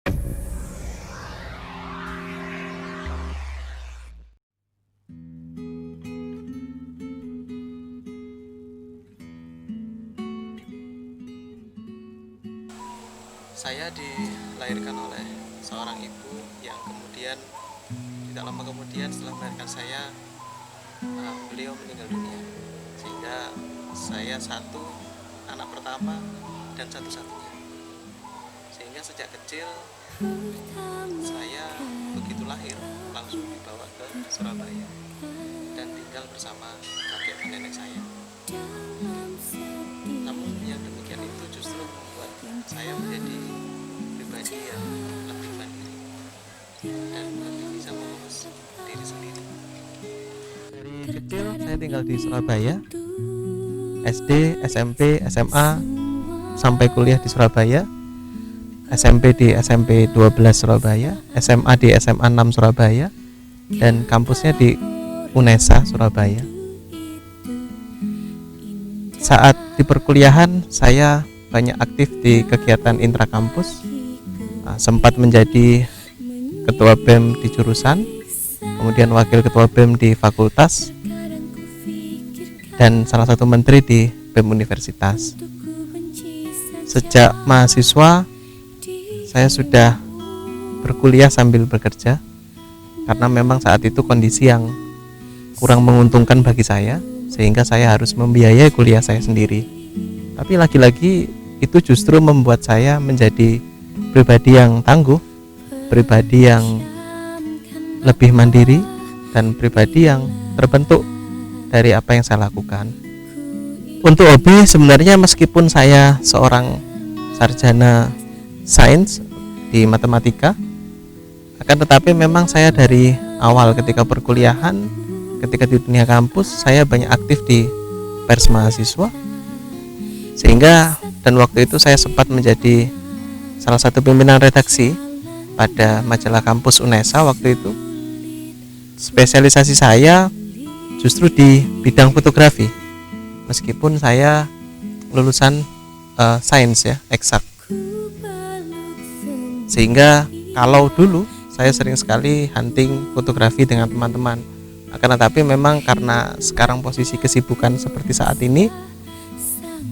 Saya dilahirkan oleh seorang ibu yang kemudian tidak lama kemudian setelah melahirkan saya, beliau meninggal dunia, sehingga saya satu anak pertama dan satu-satunya. Sehingga sejak kecil saya begitu lahir langsung dibawa ke Surabaya dan tinggal bersama kakek dan nenek saya. Namun yang demikian itu justru membuat saya menjadi pribadi yang lebih mandiri dan lebih bisa mengurus diri sendiri. Dari kecil saya tinggal di Surabaya, SD, SMP, SMA, sampai kuliah di Surabaya, SMP di SMP 12 Surabaya, SMA di SMA 6 Surabaya, dan kampusnya di UNESA Surabaya. Saat di perkuliahan saya banyak aktif di kegiatan intrakampus, sempat menjadi ketua BEM di jurusan, kemudian wakil ketua BEM di fakultas, dan salah satu menteri di BEM universitas. Sejak mahasiswa saya sudah berkuliah sambil bekerja, karena memang saat itu kondisi yang kurang menguntungkan bagi saya, sehingga saya harus membiayai kuliah saya sendiri. Tapi lagi-lagi itu justru membuat saya menjadi pribadi yang tangguh, pribadi yang lebih mandiri, dan pribadi yang terbentuk dari apa yang saya lakukan. Untuk hobi, sebenarnya meskipun saya seorang sarjana sains di matematika, akan tetapi memang saya dari awal ketika perkuliahan, ketika di dunia kampus, saya banyak aktif di pers mahasiswa, sehingga dan waktu itu saya sempat menjadi salah satu pimpinan redaksi pada majalah kampus UNESA waktu itu. Spesialisasi saya justru di bidang fotografi, meskipun saya lulusan sains ya, eksak. Sehingga kalau dulu saya sering sekali hunting fotografi dengan teman-teman. Akan tetapi memang karena sekarang posisi kesibukan seperti saat ini,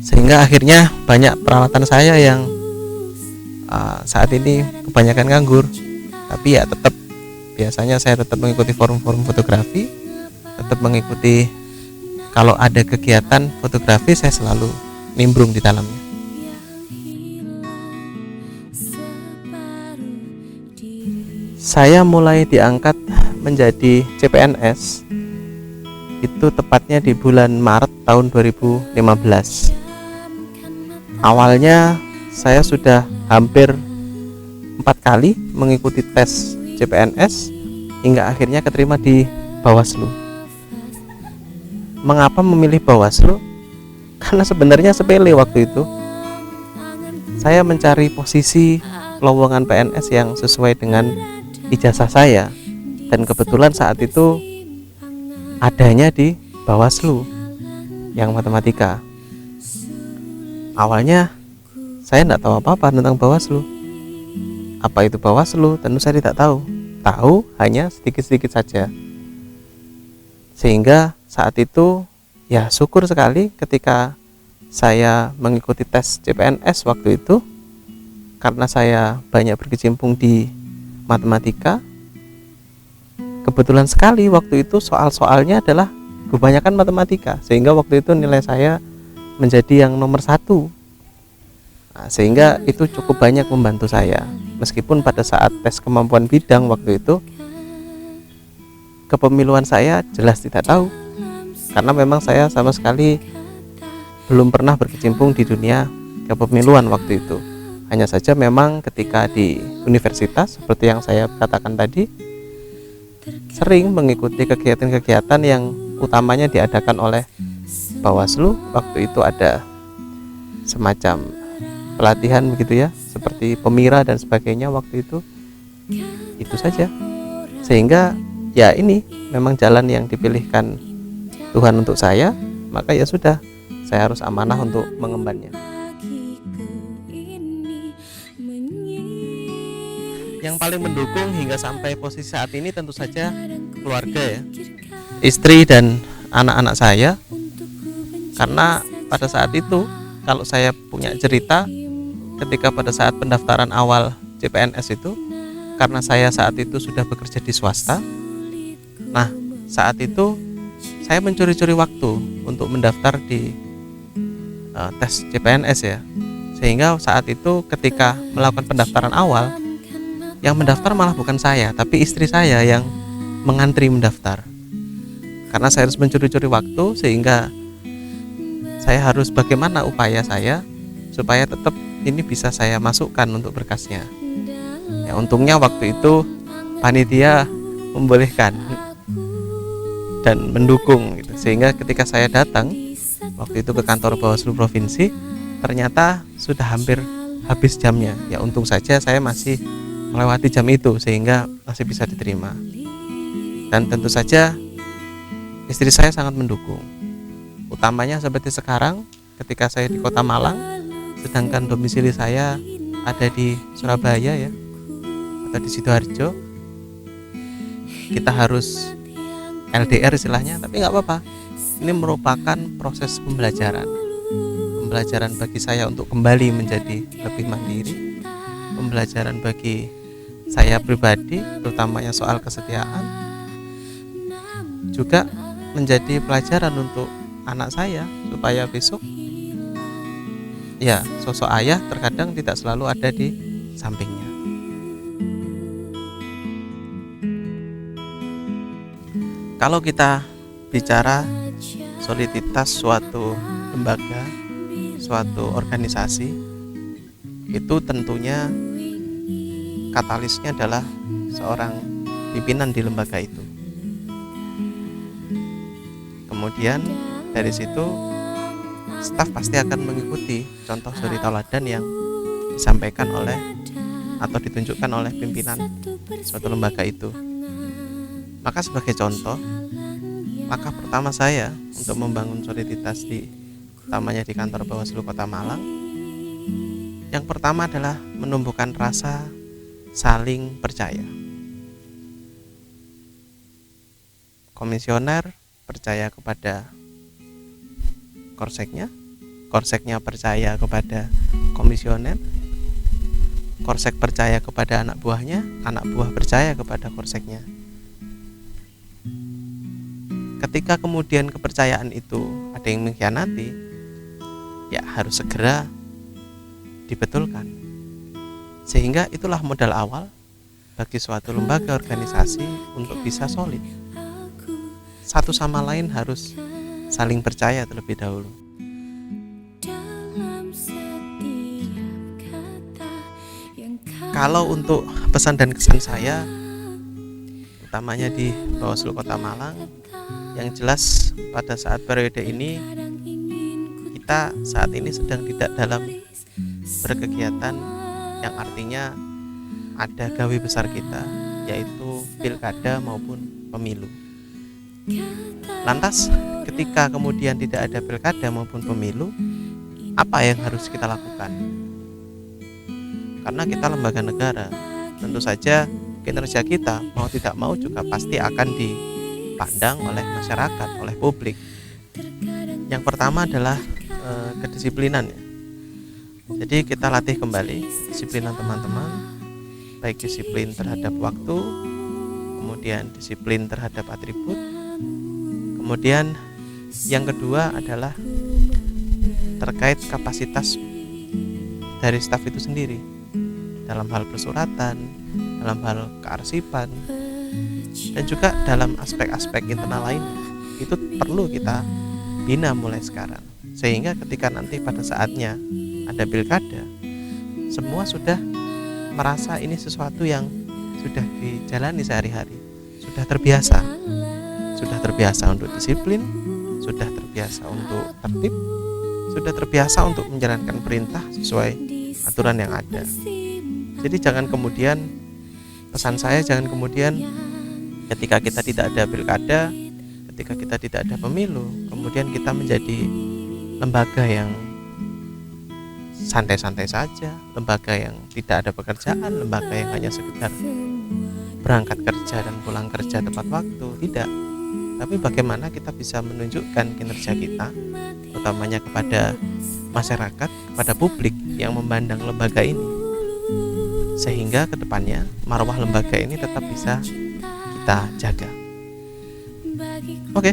sehingga akhirnya banyak peralatan saya yang saat ini kebanyakan nganggur. Tapi ya tetap, biasanya saya tetap mengikuti forum-forum fotografi, tetap mengikuti kalau ada kegiatan fotografi, saya selalu nimbrung di dalamnya. Saya mulai diangkat menjadi CPNS itu tepatnya di bulan Maret tahun 2015. Awalnya saya sudah hampir 4 kali mengikuti tes CPNS hingga akhirnya keterima di Bawaslu. Mengapa memilih Bawaslu? Karena sebenarnya sepele waktu itu. Saya mencari posisi lowongan PNS yang sesuai dengan ijazah saya, dan kebetulan saat itu adanya di Bawaslu yang matematika. Awalnya saya tidak tahu apa-apa tentang Bawaslu. Apa itu Bawaslu? Tentu saya tidak tahu. Tahu hanya sedikit-sedikit saja. Sehingga saat itu ya syukur sekali ketika saya mengikuti tes CPNS waktu itu, karena saya banyak berkecimpung di matematika. Kebetulan sekali waktu itu soal-soalnya adalah kebanyakan matematika, sehingga waktu itu nilai saya menjadi yang nomor 1. Sehingga itu cukup banyak membantu saya. Meskipun pada saat tes kemampuan bidang waktu itu, kepemiluan saya jelas tidak tahu, karena memang saya sama sekali belum pernah berkecimpung di dunia kepemiluan waktu itu. Hanya saja memang ketika di universitas, seperti yang saya katakan tadi, sering mengikuti kegiatan-kegiatan yang utamanya diadakan oleh Bawaslu. Waktu itu ada semacam pelatihan begitu ya, seperti pemira dan sebagainya waktu itu. Itu saja. Sehingga ya ini memang jalan yang dipilihkan Tuhan untuk saya, maka ya sudah, saya harus amanah untuk mengembannya. Yang paling mendukung hingga sampai posisi saat ini tentu saja keluarga ya, istri dan anak-anak saya. Karena pada saat itu kalau saya punya cerita, ketika pada saat pendaftaran awal CPNS itu, karena saya saat itu sudah bekerja di swasta. Nah, saat itu saya mencuri-curi waktu untuk mendaftar di tes CPNS ya. Sehingga saat itu ketika melakukan pendaftaran awal, yang mendaftar malah bukan saya, tapi istri saya yang mengantri mendaftar. Karena saya harus mencuri-curi waktu, sehingga saya harus bagaimana upaya saya supaya tetap ini bisa saya masukkan untuk berkasnya. Ya, untungnya waktu itu panitia membolehkan dan mendukung gitu. Sehingga ketika saya datang waktu itu ke kantor Bawaslu Provinsi, ternyata sudah hampir habis jamnya. Ya untung saja saya masih melewati jam itu sehingga masih bisa diterima. Dan tentu saja istri saya sangat mendukung. Utamanya seperti sekarang ketika saya di Kota Malang, sedangkan domisili saya ada di Surabaya ya, atau di Sidoarjo. Kita harus LDR istilahnya, tapi nggak apa-apa. Ini merupakan proses pembelajaran bagi saya untuk kembali menjadi lebih mandiri, pembelajaran bagi saya pribadi, terutamanya soal kesetiaan, juga menjadi pelajaran untuk anak saya supaya besok ya sosok ayah terkadang tidak selalu ada di sampingnya. Kalau kita bicara soliditas suatu lembaga, suatu organisasi, itu tentunya katalisnya adalah seorang pimpinan di lembaga itu. Kemudian dari situ staf pasti akan mengikuti contoh suri tauladan yang disampaikan oleh atau ditunjukkan oleh pimpinan suatu lembaga itu. Maka sebagai contoh, langkah pertama saya untuk membangun soliditas utamanya di kantor Bawaslu Kota Malang, yang pertama adalah menumbuhkan rasa saling percaya. Komisioner percaya kepada korseknya, korseknya percaya kepada komisioner, korsek percaya kepada anak buahnya, anak buah percaya kepada korseknya. Ketika kemudian kepercayaan itu ada yang mengkhianati, ya harus segera dibetulkan. Sehingga itulah modal awal bagi suatu lembaga organisasi untuk bisa solid. Satu sama lain harus saling percaya terlebih dahulu. Kalau untuk pesan dan kesan saya, utamanya di Bawaslu Kota Malang, yang jelas pada saat periode ini kita saat ini sedang tidak dalam berkegiatan yang artinya ada gawe besar kita, yaitu pilkada maupun pemilu. Lantas ketika kemudian tidak ada pilkada maupun pemilu, apa yang harus kita lakukan? Karena kita lembaga negara, tentu saja kinerja kita mau tidak mau juga pasti akan dipandang oleh masyarakat, oleh publik. Yang pertama adalah kedisiplinan ya. Jadi kita latih kembali disiplinan teman-teman, baik disiplin terhadap waktu, kemudian disiplin terhadap atribut. Kemudian yang kedua adalah terkait kapasitas dari staf itu sendiri dalam hal persuratan, dalam hal kearsipan, dan juga dalam aspek-aspek internal lainnya. Itu perlu kita bina mulai sekarang, sehingga ketika nanti pada saatnya ada pilkada, semua sudah merasa ini sesuatu yang sudah dijalani sehari-hari, sudah terbiasa untuk disiplin, sudah terbiasa untuk tertib, sudah terbiasa untuk menjalankan perintah sesuai aturan yang ada. Jadi jangan kemudian, pesan saya jangan kemudian ketika kita tidak ada pilkada, ketika kita tidak ada pemilu, kemudian kita menjadi lembaga yang santai-santai saja, lembaga yang tidak ada pekerjaan, lembaga yang hanya sekedar berangkat kerja dan pulang kerja tepat waktu, tidak. Tapi bagaimana kita bisa menunjukkan kinerja kita, utamanya kepada masyarakat, kepada publik yang memandang lembaga ini, sehingga kedepannya marwah lembaga ini tetap bisa kita jaga. Oke.